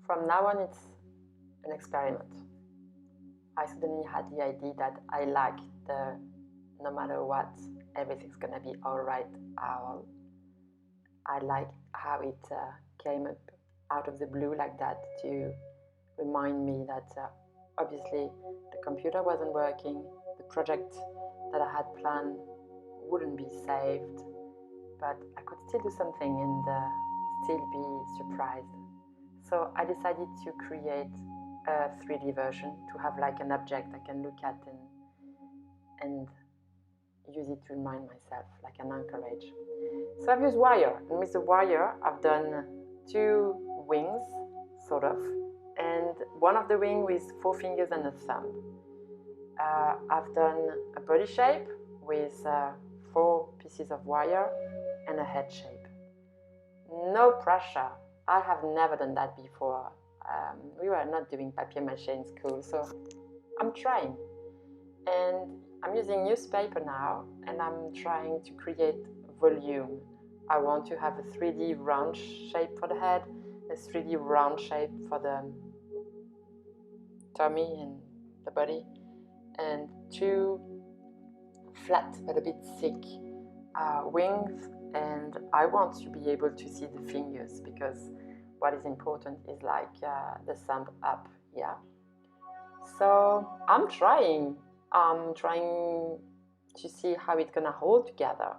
From now on, it's an experiment. I suddenly had the idea that I like the no matter what, everything's gonna be alright. I like how it came up out of the blue like that to remind me that obviously the computer wasn't working, the project that I had planned wouldn't be saved, but I could still do something and still be surprised. So I decided to create a 3D version to have like an object I can look at and use it to remind myself, like an anchorage. So I've used wire, and with the wire I've done 2 wings, sort of, and one of the wings with 4 fingers and a thumb. I've done a body shape with 4 pieces of wire and a head shape. No pressure. I have never done that before. We were not doing papier mache in school, so I'm trying. And I'm using newspaper now, and I'm trying to create volume. I want to have a 3D round shape for the head, a 3D round shape for the tummy and the body, and 2 flat but a bit thick wings. And I want to be able to see the fingers, because what is important is like the thumb up, yeah. So I'm trying to see how it's gonna hold together.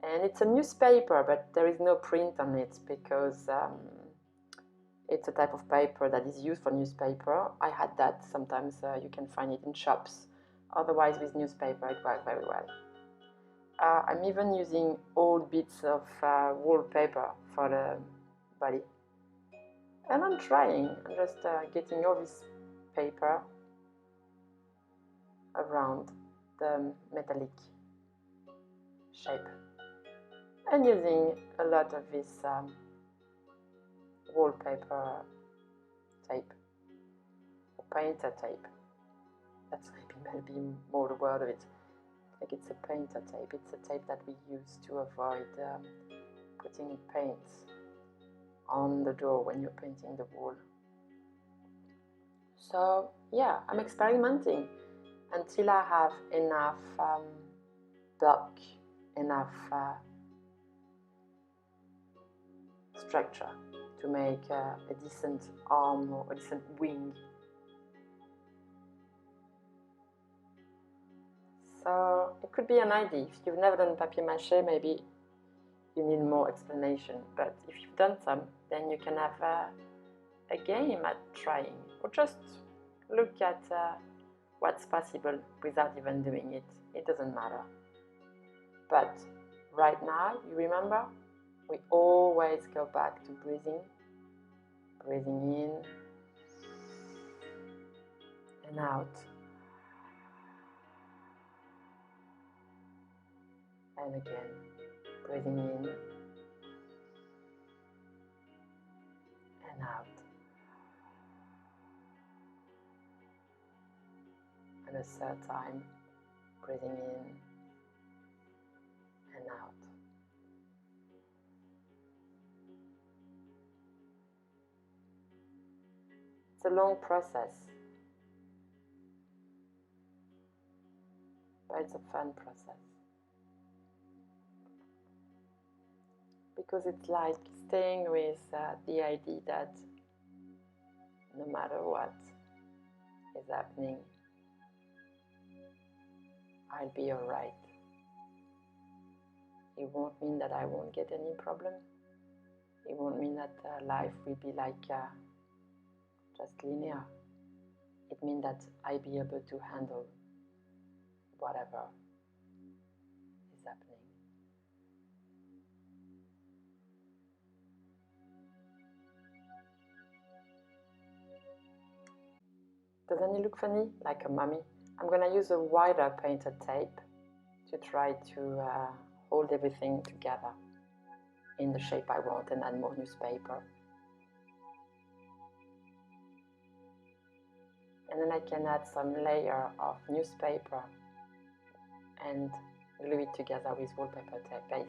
And it's a newspaper, but there is no print on it, because it's a type of paper that is used for newspaper. I had that. Sometimes you can find it in shops. Otherwise, with newspaper, it works very well. I'm even using old bits of wallpaper for the body. And I'm trying. I'm just getting all this paper around the metallic shape. And using a lot of this wallpaper tape, or painter tape. That's maybe more the word of it. Like it's a painter tape. It's a tape that we use to avoid putting paint on the door when you're painting the wall. So yeah, I'm experimenting until I have enough bulk, enough structure to make a decent arm or a decent wing. So it could be an idea. If you've never done papier mache, maybe you need more explanation. But if you've done some, then you can have a game at trying, or just look at what's possible without even doing it. It doesn't matter. But right now, you remember, we always go back to breathing. Breathing in and out. And again, breathing in and out. And a third time, breathing in and out. It's a long process, but it's a fun process. Because it's like staying with the idea that no matter what is happening, I'll be alright. It won't mean that I won't get any problem. It won't mean that life will be like just linear. It means that I'll be able to handle whatever is happening. Doesn't it look funny? Like a mummy? I'm gonna use a wider painted tape to try to hold everything together in the shape I want, and add more newspaper. And then I can add some layer of newspaper and glue it together with wallpaper tape paste.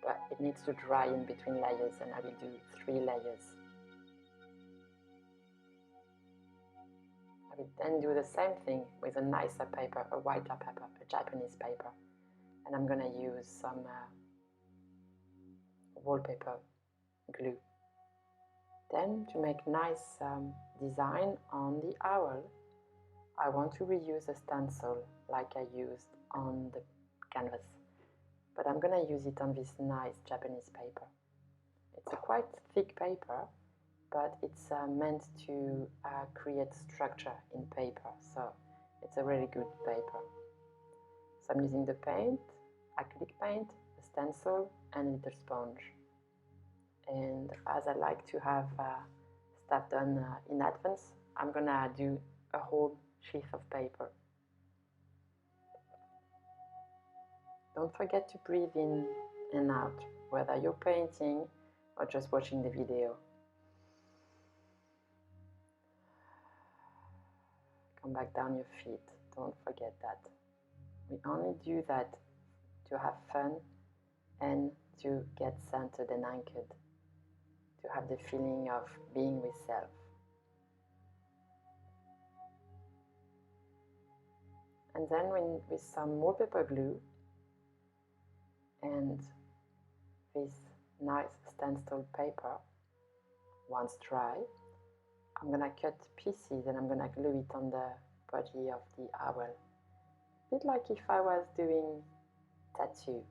But it needs to dry in between layers, and I will do 3 layers. I then do the same thing with a nicer paper, a whiter paper, a Japanese paper. And I'm going to use some wallpaper glue. Then to make nice design on the owl, I want to reuse a stencil like I used on the canvas. But I'm going to use it on this nice Japanese paper. It's a quite thick paper, but it's meant to create structure in paper, so it's a really good paper. So I'm using the paint, acrylic paint, the stencil, and a little sponge. And as I like to have stuff done in advance, I'm gonna do a whole sheet of paper. Don't forget to breathe in and out, whether you're painting or just watching the video. Come back down your feet, don't forget that. We only do that to have fun and to get centered and anchored, to have the feeling of being with self. And then with some wallpaper glue and this nice stencil paper, once dry, I'm gonna cut pieces and I'm gonna glue it on the body of the owl. A bit like if I was doing tattoo.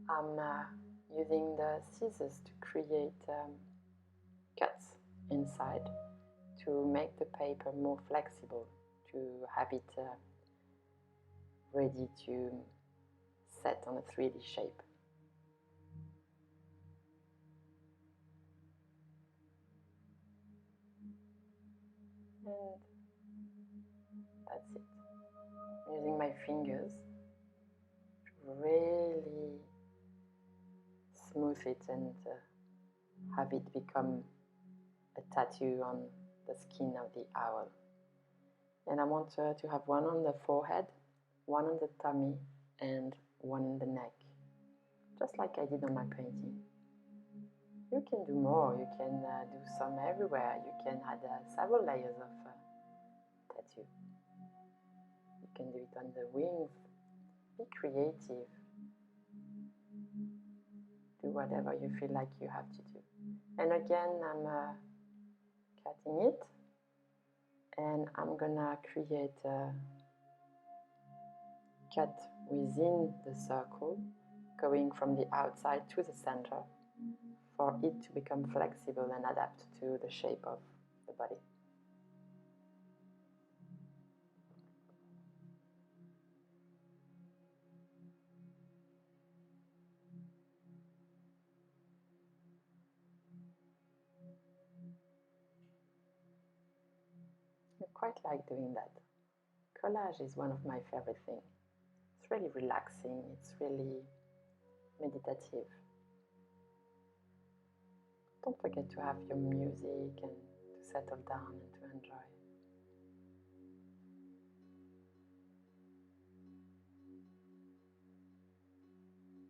I'm using the scissors to create cuts inside to make the paper more flexible, to have it ready to set on a 3D shape. And that's it. I'm using my fingers to really smooth it and have it become a tattoo on the skin of the owl. And I want to have one on the forehead, one on the tummy, and one in the neck, just like I did on my painting. You can do more, you can do some everywhere, you can add several layers of tattoo. You can do it on the wings, be creative, do whatever you feel like you have to do. And again, I'm cutting it, and I'm gonna create a cut within the circle, going from the outside to the center, for it to become flexible and adapt to the shape of the body. I quite like doing that. Collage is one of my favorite things. It's really relaxing, it's really meditative. Don't forget to have your music and to settle down and to enjoy.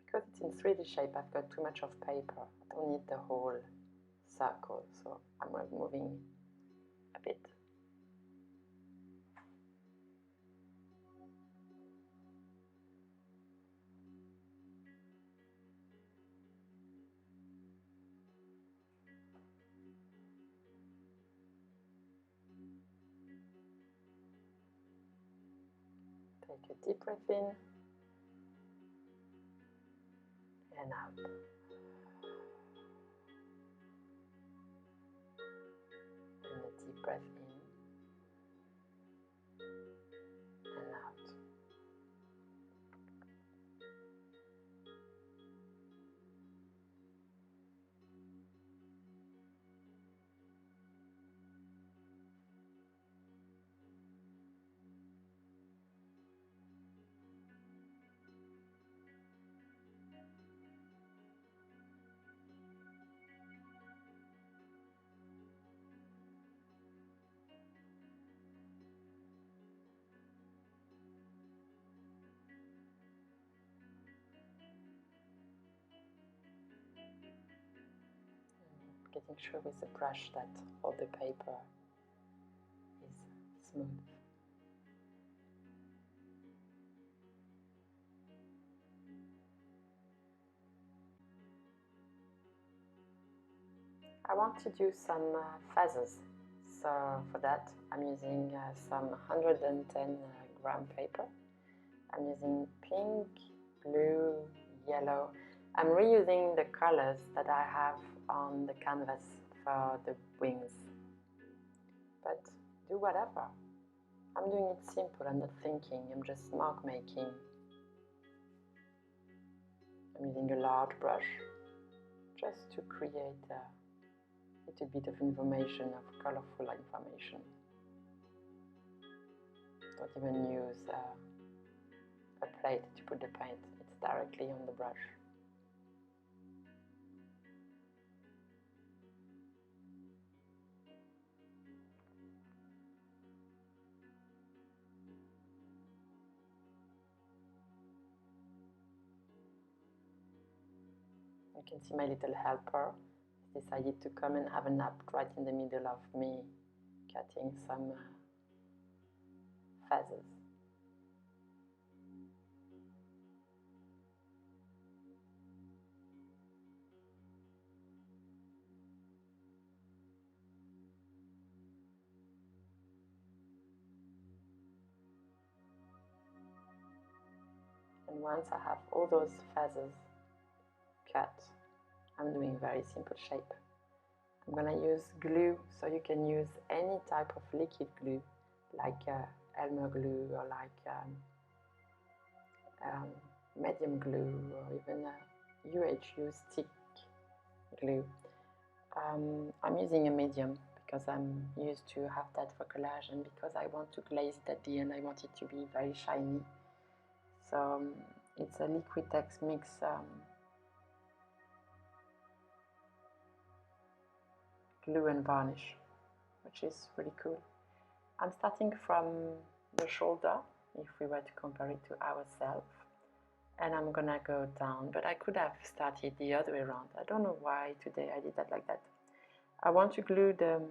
Because it's in 3D shape, I've got too much of paper. I don't need the whole circle, so I'm removing a bit. Take a deep breath in and out. And a deep breath in and out. getting sure with the brush that all the paper is smooth. I want to do some feathers, so for that I'm using some 110 gram paper. I'm using pink, blue, yellow. I'm reusing the colors that I have on the canvas for the wings, but do whatever. I'm doing it simple, I'm not thinking, I'm just mark making. I'm using a large brush just to create a little bit of information, of colorful information. Don't even use a plate to put the paint, it's directly on the brush. You can see my little helper decided to come and have a nap right in the middle of me cutting some feathers. And once I have all those feathers cut, I'm doing very simple shape. I'm gonna use glue, so you can use any type of liquid glue, like Elmer glue or like medium glue or even UHU stick glue. I'm using a medium because I'm used to have that for collage, and because I want to glaze it at the end, I want it to be very shiny. So it's a Liquitex mix glue and varnish, which is really cool. I'm starting from the shoulder, if we were to compare it to ourselves, and I'm gonna go down, but I could have started the other way around. I don't know why today I did that like that. I want to glue the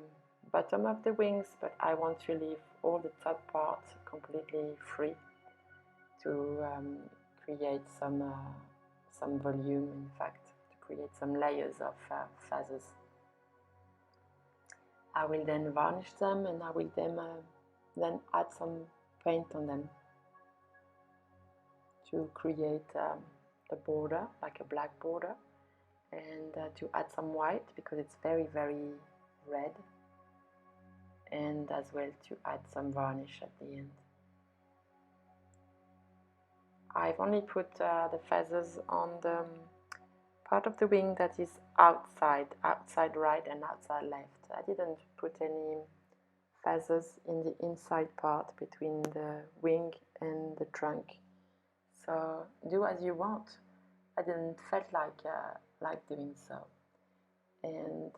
bottom of the wings, but I want to leave all the top part completely free to create some volume, in fact, to create some layers of feathers. I will then varnish them, and I will then add some paint on them to create the border, like a black border, and to add some white because it's very, very red, and as well to add some varnish at the end. I've only put the feathers on the part of the wing that is outside right and outside left. I didn't put any feathers in the inside part between the wing and the trunk. So do as you want. I didn't felt like doing so, and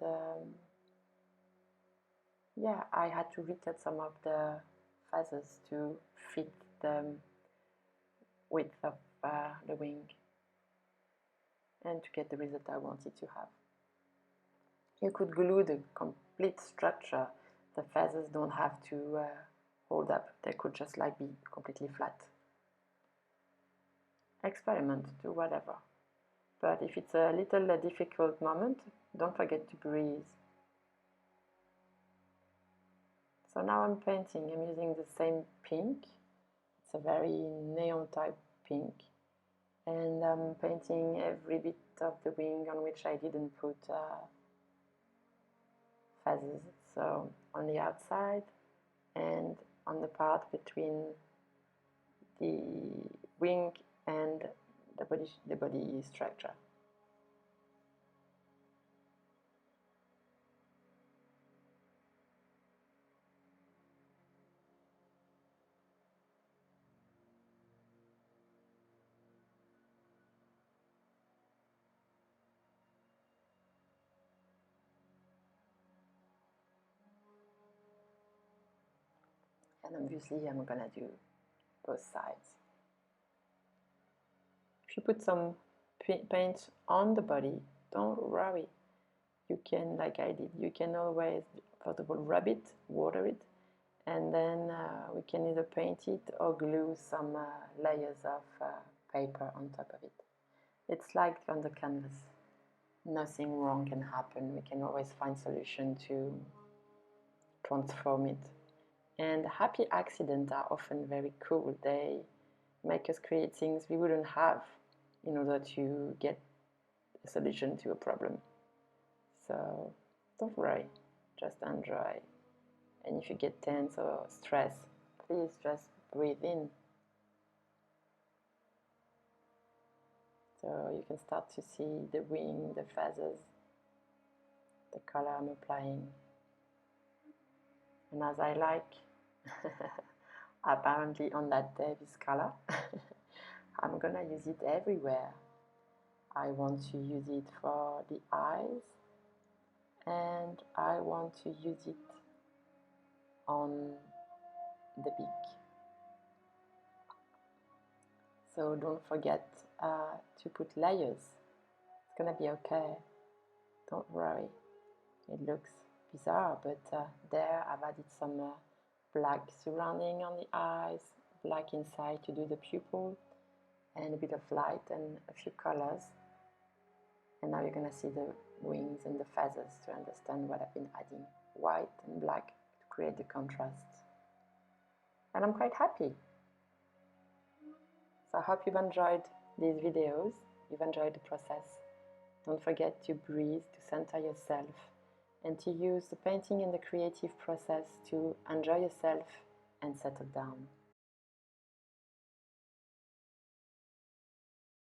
yeah, I had to recut some of the feathers to fit the width of the wing and to get the result I wanted to have. You could glue the complete structure. The feathers don't have to hold up. They could just like be completely flat. Experiment, do whatever. But if it's a little difficult moment, don't forget to breathe. So now I'm painting. I'm using the same pink. It's a very neon type pink. And I'm painting every bit of the wing on which I didn't put feathers. So on the outside and on the part between the wing and the body structure. And obviously I'm gonna do both sides. If you put some paint on the body, don't worry. you can, like I did, you can always, first of all, rub it, water it, and then we can either paint it or glue some layers of paper on top of it. It's like on the canvas. Nothing wrong can happen. We can always find solution to transform it. And happy accidents are often very cool. They make us create things we wouldn't have in order to get a solution to a problem. So don't worry, just enjoy. And if you get tense or stressed, please just breathe in. So you can start to see the wing, the feathers, the color I'm applying. And as I like, apparently on that day, this color, I'm gonna use it everywhere. I want to use it for the eyes, and I want to use it on the beak. So don't forget to put layers. It's gonna be okay. Don't worry. It looks bizarre, but there I've added some black surrounding on the eyes, black inside to do the pupil, and a bit of light and a few colors. And now you're gonna see the wings and the feathers to understand what I've been adding white and black to create the contrast. And I'm quite happy. So I hope you've enjoyed these videos, you've enjoyed the process. Don't forget to breathe, to center yourself, and to use the painting and the creative process to enjoy yourself and settle down.